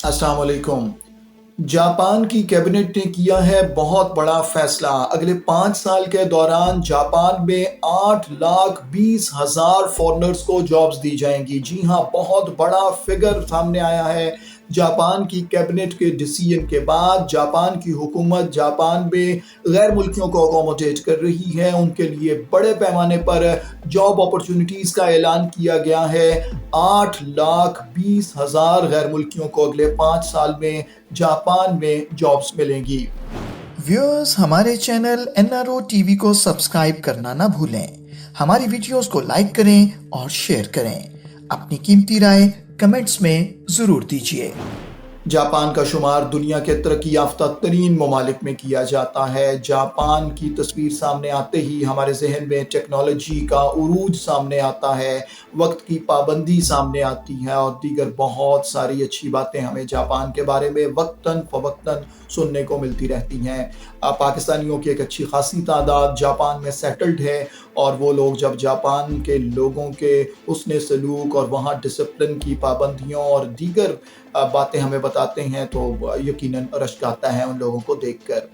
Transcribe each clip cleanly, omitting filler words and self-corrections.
अस्सलाम वालेकुम। जापान की कैबिनेट ने किया है बहुत बड़ा फैसला। अगले 5 साल के दौरान जापान में 8,20,000 फॉरेनर्स को जॉब्स दी जाएंगी। जी हाँ, बहुत बड़ा फिगर सामने आया है। जापान की कैबिनेट के डिसीजन के बाद जापान की हुकूमत जापान में गैर मुल्कियों को अकोमोडेट कर रही है। उनके लिए बड़े पैमाने पर जॉब अपॉर्चुनिटीज़ का ऐलान किया गया है। 8,20,000 गैर मुल्कियों को अगले 5 साल में जापान में जॉब्स मिलेंगी। व्यूअर्स, हमारे चैनल एनआरओ टीवी को सब्सक्राइब करना ना भूलें। हमारी वीडियोस को लाइक करें और शेयर करें। अपनी कीमती राय कमेंट्स में ज़रूर दीजिए। जापान का शुमार दुनिया के तरक्की याफ्ता तरीन ममालिक में किया जाता है। जापान की तस्वीर सामने आते ही हमारे जहन में टेक्नोलॉजी का उरूज सामने आता है, वक्त की पाबंदी सामने आती है और दीगर बहुत सारी अच्छी बातें हमें जापान के बारे में वक्तन फ़वक्तन सुनने को मिलती रहती हैं। पाकिस्तानियों की एक अच्छी खासी तादाद जापान में सेटल्ड है और वो लोग जब जापान के लोगों के हुस्न सलूक और वहाँ डिसिप्लिन की पाबंदियों और दीगर बातें हमें बताते हैं तो यकीनन रश्क आता है उन लोगों को देखकर।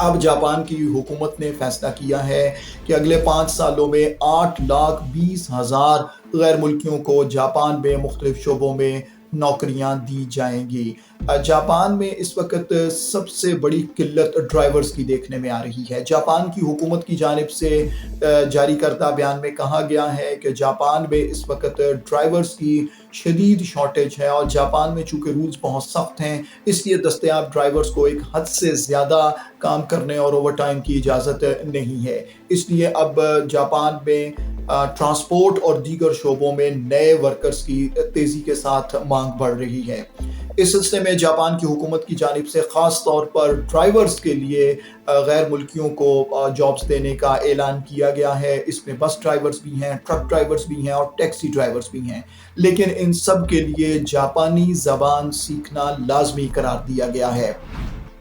अब जापान की हुकूमत ने फैसला किया है कि अगले 5 सालों में 8,20,000 गैर मुल्कियों को जापान में मुख्तलिफ शोबों में नौकरियां दी जाएंगी। जापान में इस वक्त सबसे बड़ी किल्लत ड्राइवर्स की देखने में आ रही है। जापान की हुकूमत की जानिब से जारी करदा बयान में कहा गया है कि जापान में इस वक्त ड्राइवर्स की शदीद शॉर्टेज है और जापान में चूँकि रूल्स बहुत सख्त हैं, इसलिए दस्तयाब ड्राइवर्स को एक हद से ज़्यादा काम करने और ओवर टाइम की इजाज़त नहीं है। इसलिए अब जापान में ट्रांसपोर्ट और दीगर शोबों में नए वर्कर्स की तेज़ी के साथ मांग बढ़ रही है। इस सिलसिले में जापान की हुकूमत की जानिब से ख़ास तौर पर ड्राइवर्स के लिए गैर मुल्कियों को जॉब्स देने का ऐलान किया गया है। इसमें बस ड्राइवर्स भी हैं, ट्रक ड्राइवर्स भी हैं और टैक्सी ड्राइवर्स भी हैं। लेकिन इन सब के लिए जापानी ज़बान सीखना लाजमी करार दिया गया है।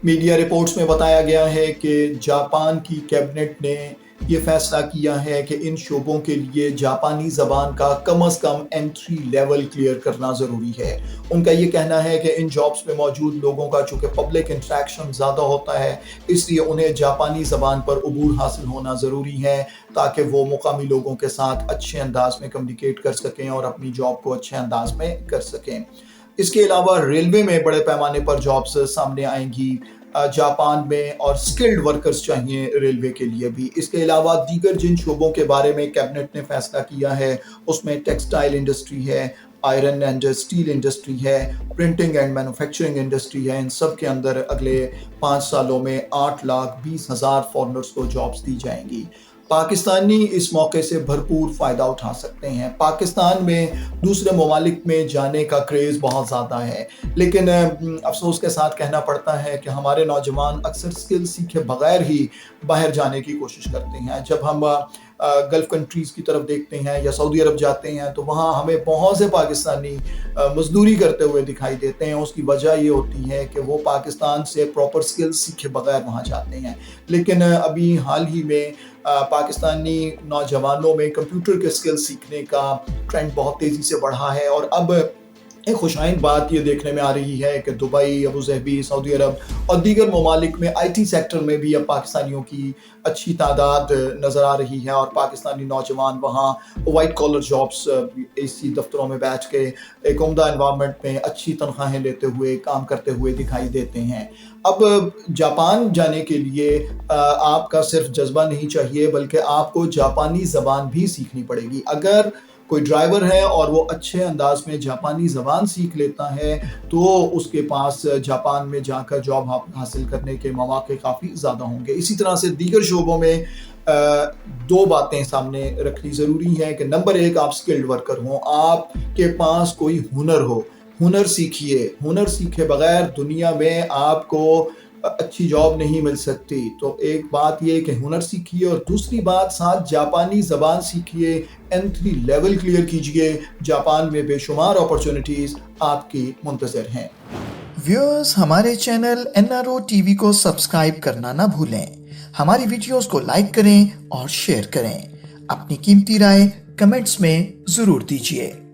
मीडिया रिपोर्ट्स में बताया गया है कि जापान की कैबिनेट ने ये फैसला किया है कि इन शोबों के लिए जापानी ज़बान का कम अज़ कम एंट्री लेवल क्लियर करना ज़रूरी है। उनका ये कहना है कि इन जॉब्स में मौजूद लोगों का चूँकि पब्लिक इंटरेक्शन ज़्यादा होता है, इसलिए उन्हें जापानी ज़बान पर अबूर हासिल होना ज़रूरी है ताकि वो मुकामी लोगों के साथ अच्छे अंदाज में कम्युनिकेट कर सकें और अपनी जॉब को अच्छे अंदाज में कर सकें। इसके अलावा रेलवे में बड़े पैमाने पर जॉब्स सामने आएंगी जापान में और स्किल्ड वर्कर्स चाहिए रेलवे के लिए भी। इसके अलावा दीगर जिन शोबों के बारे में कैबिनेट ने फैसला किया है उसमें टेक्सटाइल इंडस्ट्री है, आयरन एंड स्टील इंडस्ट्री है, प्रिंटिंग एंड मैन्युफैक्चरिंग इंडस्ट्री है। इन सब के अंदर अगले 5 सालों में 8,20,000 फॉरेनर्स को जॉब्स दी जाएंगी। पाकिस्तानी इस मौके से भरपूर फ़ायदा उठा सकते हैं। पाकिस्तान में दूसरे ममालिक में जाने का क्रेज़ बहुत ज़्यादा है, लेकिन अफसोस के साथ कहना पड़ता है कि हमारे नौजवान अक्सर स्किल सीखे बगैर ही बाहर जाने की कोशिश करते हैं। जब हम गल्फ़ कंट्रीज़ की तरफ देखते हैं या सऊदी अरब जाते हैं तो वहाँ हमें बहुत से पाकिस्तानी मज़दूरी करते हुए दिखाई देते हैं। उसकी वजह ये होती है कि वो पाकिस्तान से प्रॉपर स्किल्स सीखे बगैर वहाँ जाते हैं। लेकिन अभी हाल ही में पाकिस्तानी नौजवानों में कंप्यूटर के स्किल्स सीखने का ट्रेंड बहुत तेज़ी से बढ़ा है और अब एक खुशाइन बात ये देखने में आ रही है कि दुबई, अबू ज़हबी, सऊदी अरब और दीगर ममालिक में आईटी सेक्टर में भी अब पाकिस्तानियों की अच्छी तादाद नज़र आ रही है और पाकिस्तानी नौजवान वहाँ वाइट कॉलर जॉब्स एसी दफ्तरों में बैठ के एक उम्दा एनवायरनमेंट में अच्छी तनख्वाहें लेते हुए काम करते हुए दिखाई देते हैं। अब जापान जाने के लिए आपका सिर्फ जज्बा नहीं चाहिए बल्कि आपको जापानी ज़बान भी सीखनी पड़ेगी। अगर कोई ड्राइवर है और वो अच्छे अंदाज में जापानी ज़बान सीख लेता है तो उसके पास जापान में जाकर जॉब हासिल करने के मौके काफ़ी ज़्यादा होंगे। इसी तरह से दीगर शोबों में 2 बातें सामने रखनी ज़रूरी है कि नंबर 1, आप स्किल्ड वर्कर हों, आपके पास कोई हुनर हो। हुनर सीखिए, हुनर सीखे बगैर दुनिया में आपको अच्छी जॉब नहीं मिल सकती। तो एक बात ये कि हुनर सीखिए और दूसरी बात साथ जापानी ज़बान सीखिए, एंट्री लेवल क्लियर कीजिए। जापान में बेशुमार अपॉर्चुनिटीज़ आपकी मुंतज़र हैं। व्यूअर्स, हमारे चैनल एनआरओ टीवी को सब्सक्राइब करना ना भूलें। हमारी वीडियोस को लाइक करें और शेयर करें। अपनी कीमती राय कमेंट्स में ज़रूर दीजिए।